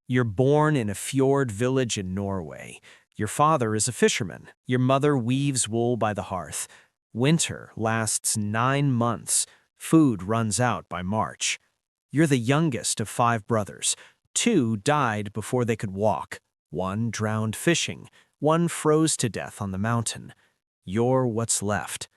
You're born in a fjord village in Norway. Your father is a fisherman. Your mother weaves wool by the hearth. Winter lasts 9 months. Food runs out by March. You're the youngest of 5 brothers. 2 died before they could walk. 1 drowned fishing. 1 froze to death on the mountain. You're what's left.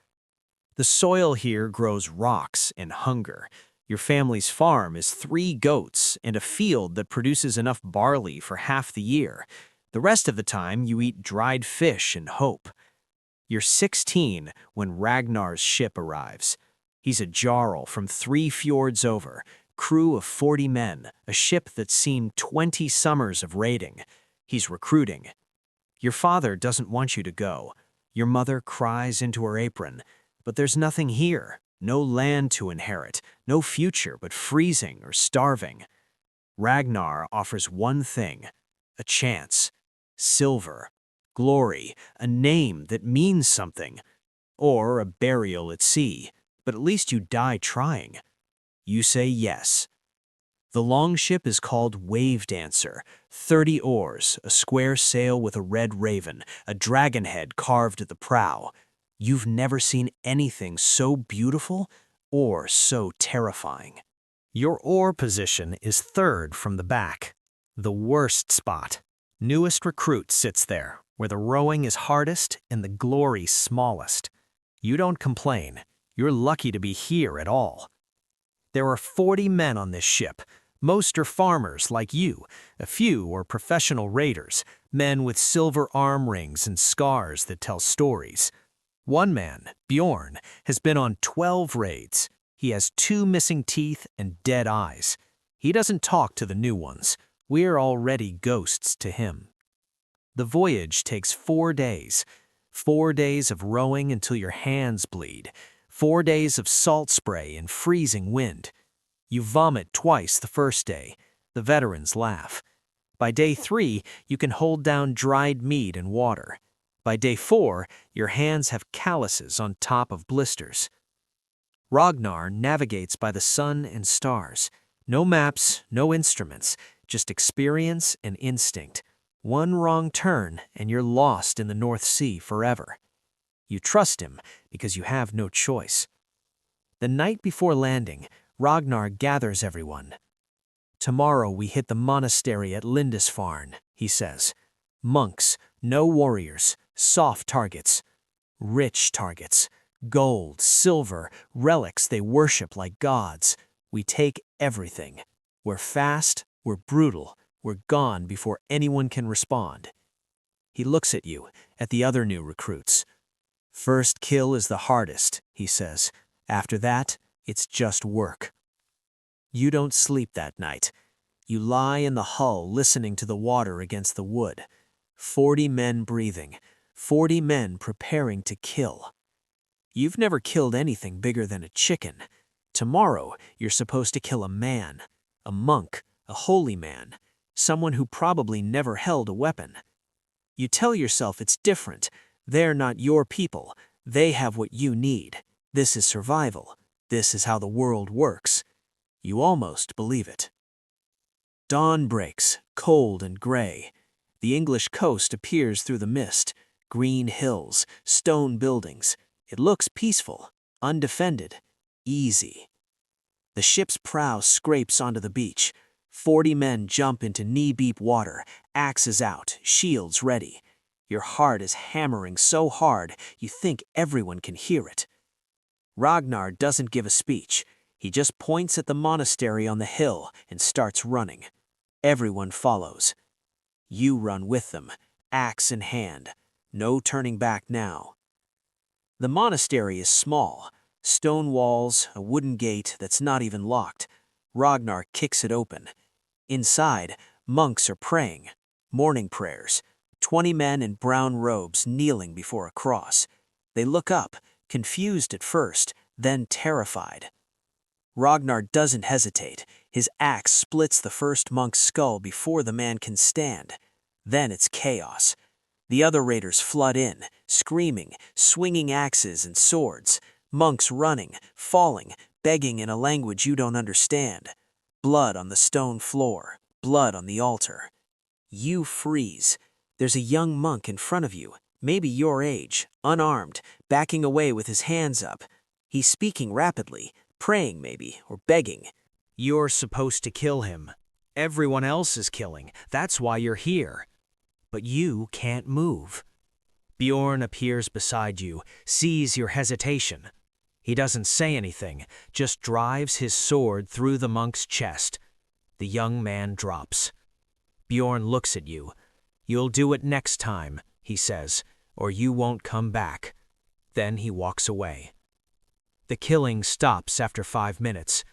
The soil here grows rocks and hunger. Your family's farm is 3 goats and a field that produces enough barley for half the year. The rest of the time, you eat dried fish and hope. You're 16 when Ragnar's ship arrives. He's a jarl from 3 fjords over, crew of 40 men, a ship that's seen 20 summers of raiding. He's recruiting. Your father doesn't want you to go. Your mother cries into her apron. But there's nothing here, no land to inherit, no future but freezing or starving. Ragnar offers one thing, a chance, silver, glory, a name that means something, or a burial at sea, but at least you die trying. You say yes. The longship is called Wave Dancer, 30 oars, a square sail with a red raven, a dragon head carved at the prow. You've never seen anything so beautiful or so terrifying. Your oar position is 3rd from the back, the worst spot. Newest recruit sits there, where the rowing is hardest and the glory smallest. You don't complain. You're lucky to be here at all. There are 40 men on this ship. Most are farmers like you. A few are professional raiders, men with silver arm rings and scars that tell stories. One man, Bjorn, has been on 12 raids. He has 2 missing teeth and dead eyes. He doesn't talk to the new ones. We're already ghosts to him. The voyage takes 4 days. 4 days of rowing until your hands bleed. 4 days of salt spray and freezing wind. You vomit twice the first day. The veterans laugh. By day 3, you can hold down dried meat and water. By day 4, your hands have calluses on top of blisters. Ragnar navigates by the sun and stars. No maps, no instruments, just experience and instinct. One wrong turn and you're lost in the North Sea forever. You trust him because you have no choice. The night before landing, Ragnar gathers everyone. Tomorrow we hit the monastery at Lindisfarne, he says. Monks, no warriors, soft targets, rich targets, gold, silver, relics they worship like gods. We take everything. We're fast, we're brutal, we're gone before anyone can respond. He looks at you, at the other new recruits. First kill is the hardest, he says. After that, it's just work. You don't sleep that night. You lie in the hull listening to the water against the wood. 40 men breathing, 40 men preparing to kill. You've never killed anything bigger than a chicken. Tomorrow, you're supposed to kill a man, a monk, a holy man, someone who probably never held a weapon. You tell yourself it's different. They're not your people. They have what you need. This is survival. This is how the world works. You almost believe it. Dawn breaks, cold and gray. The English coast appears through the mist. Green hills, stone buildings. It looks peaceful, undefended, easy. The ship's prow scrapes onto the beach. 40 men jump into knee-deep water, axes out, shields ready. Your heart is hammering so hard you think everyone can hear it. Ragnar doesn't give a speech. He just points at the monastery on the hill and starts running. Everyone follows. You run with them, axe in hand. No turning back now. The monastery is small. Stone walls, a wooden gate that's not even locked. Ragnar kicks it open. Inside, monks are praying. Morning prayers. 20 men in brown robes kneeling before a cross. They look up, confused at first, then terrified. Ragnar doesn't hesitate. His axe splits the first monk's skull before the man can stand. Then it's chaos. The other raiders flood in, screaming, swinging axes and swords. Monks running, falling, begging in a language you don't understand. Blood on the stone floor, blood on the altar. You freeze. There's a young monk in front of you, maybe your age, unarmed, backing away with his hands up. He's speaking rapidly, praying maybe, or begging. You're supposed to kill him. Everyone else is killing. That's why you're here. But you can't move. Bjorn appears beside you, sees your hesitation. He doesn't say anything, just drives his sword through the monk's chest. The young man drops. Bjorn looks at you. You'll do it next time, he says, or you won't come back. Then he walks away. The killing stops after 5 minutes.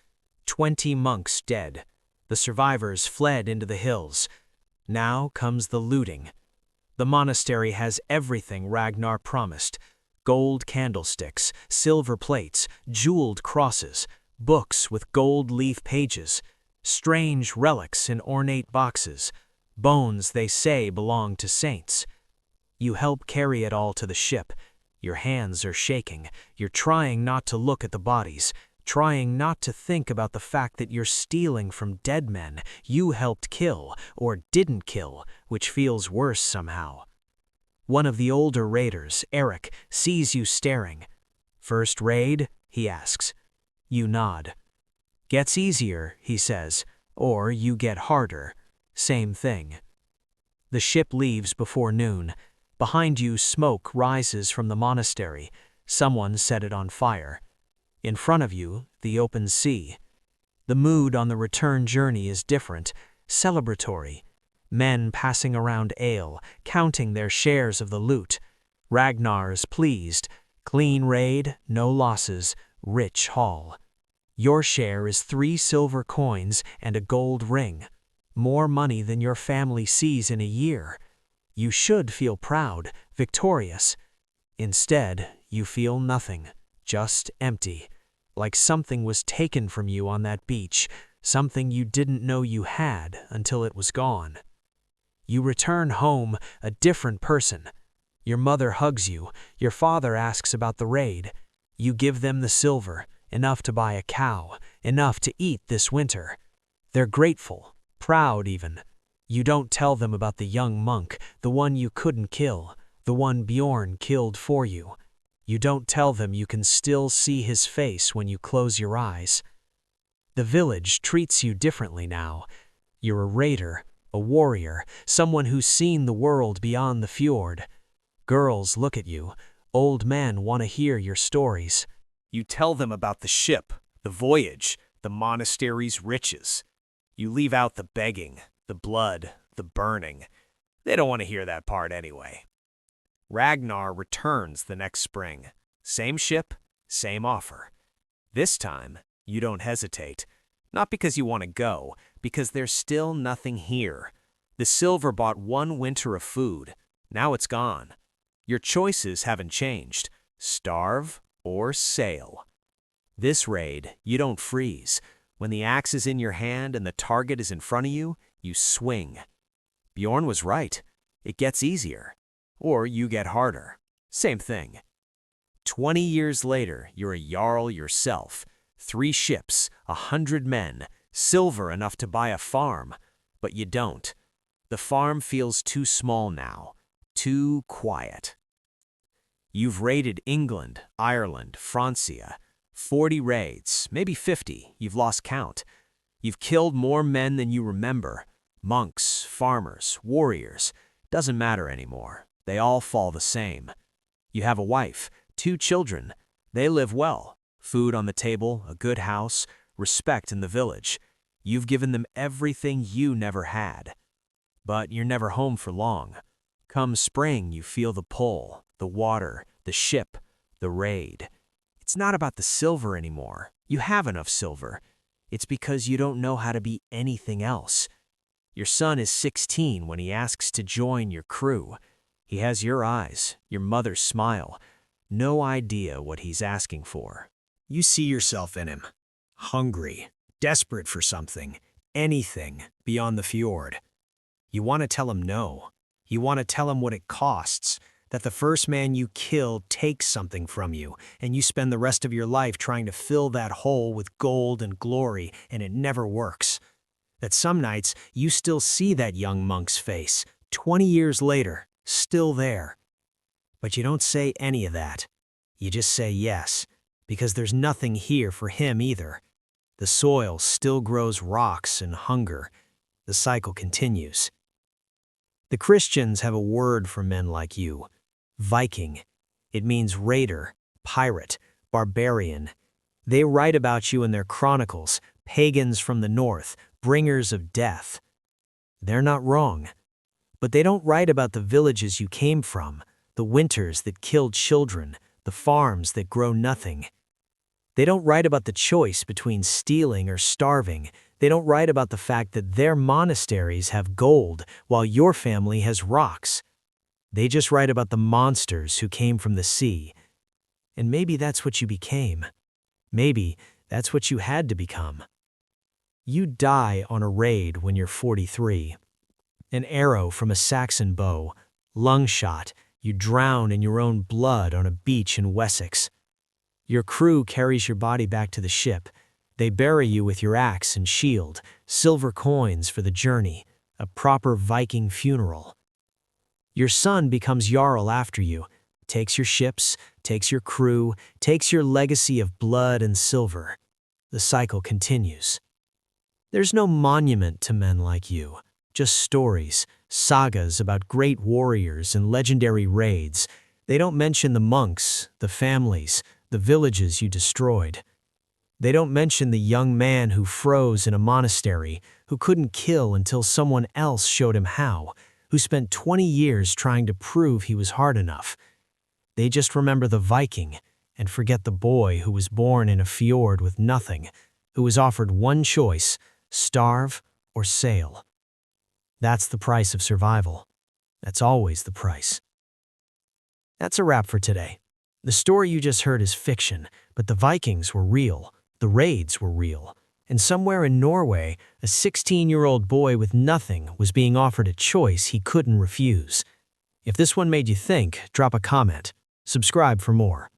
20 monks dead. The survivors fled into the hills. Now comes the looting. The monastery has everything Ragnar promised. Gold candlesticks, silver plates, jeweled crosses, books with gold leaf pages, strange relics in ornate boxes, bones they say belong to saints. You help carry it all to the ship. Your hands are shaking. You're trying not to look at the bodies, trying not to think about the fact that you're stealing from dead men you helped kill or didn't kill, which feels worse somehow. One of the older raiders, Eric, sees you staring. "First raid?" he asks. You nod. "Gets easier," he says, "or you get harder. Same thing." The ship leaves before noon. Behind you, smoke rises from the monastery. Someone set it on fire. In front of you, the open sea. The mood on the return journey is different, celebratory. Men passing around ale, counting their shares of the loot. Ragnar's pleased. Clean raid, no losses, rich haul. Your share is 3 silver coins and a gold ring. More money than your family sees in a year. You should feel proud, victorious. Instead, you feel nothing, just empty. Like something was taken from you on that beach, something you didn't know you had until it was gone. You return home a different person. Your mother hugs you, your father asks about the raid. You give them the silver, enough to buy a cow, enough to eat this winter. They're grateful, proud even. You don't tell them about the young monk, the one you couldn't kill, the one Bjorn killed for you. You don't tell them you can still see his face when you close your eyes. The village treats you differently now. You're a raider, a warrior, someone who's seen the world beyond the fjord. Girls look at you. Old men want to hear your stories. You tell them about the ship, the voyage, the monastery's riches. You leave out the begging, the blood, the burning. They don't want to hear that part anyway. Ragnar returns the next spring. Same ship, same offer. This time, you don't hesitate. Not because you want to go, because there's still nothing here. The silver bought 1 winter of food. Now it's gone. Your choices haven't changed. Starve or sail. This raid, you don't freeze. When the axe is in your hand and the target is in front of you, you swing. Bjorn was right. It gets easier. Or you get harder. Same thing. 20 years later, you're a jarl yourself. 3 ships, 100 men, silver enough to buy a farm. But you don't. The farm feels too small now. Too quiet. You've raided England, Ireland, Francia. 40 raids, maybe 50, you've lost count. You've killed more men than you remember. Monks, farmers, warriors. Doesn't matter anymore. They all fall the same. You have a wife, 2 children. They live well. Food on the table, a good house, respect in the village. You've given them everything you never had. But you're never home for long. Come spring, you feel the pull, the water, the ship, the raid. It's not about the silver anymore. You have enough silver. It's because you don't know how to be anything else. Your son is 16 when he asks to join your crew. He has your eyes, your mother's smile. No idea what he's asking for. You see yourself in him. Hungry, desperate for something, anything beyond the fjord. You want to tell him no. You want to tell him what it costs, that the first man you kill takes something from you, and you spend the rest of your life trying to fill that hole with gold and glory, and it never works. That some nights you still see that young monk's face, 20 years later, still there. But you don't say any of that. You just say yes, because there's nothing here for him either. The soil still grows rocks and hunger. The cycle continues. The Christians have a word for men like you, Viking. It means raider, pirate, barbarian. They write about you in their chronicles, pagans from the north, bringers of death. They're not wrong. But they don't write about the villages you came from, the winters that killed children, the farms that grow nothing. They don't write about the choice between stealing or starving. They don't write about the fact that their monasteries have gold while your family has rocks. They just write about the monsters who came from the sea. And maybe that's what you became. Maybe that's what you had to become. You die on a raid when you're 43. An arrow from a Saxon bow, lung shot, you drown in your own blood on a beach in Wessex. Your crew carries your body back to the ship. They bury you with your axe and shield, silver coins for the journey, a proper Viking funeral. Your son becomes Jarl after you, takes your ships, takes your crew, takes your legacy of blood and silver. The cycle continues. There's no monument to men like you, just stories, sagas about great warriors and legendary raids. They don't mention the monks, the families, the villages you destroyed. They don't mention the young man who froze in a monastery, who couldn't kill until someone else showed him how, who spent 20 years trying to prove he was hard enough. They just remember the Viking and forget the boy who was born in a fjord with nothing, who was offered one choice, starve or sail. That's the price of survival. That's always the price. That's a wrap for today. The story you just heard is fiction, but the Vikings were real, the raids were real, and somewhere in Norway, a 16-year-old boy with nothing was being offered a choice he couldn't refuse. If this one made you think, drop a comment. Subscribe for more.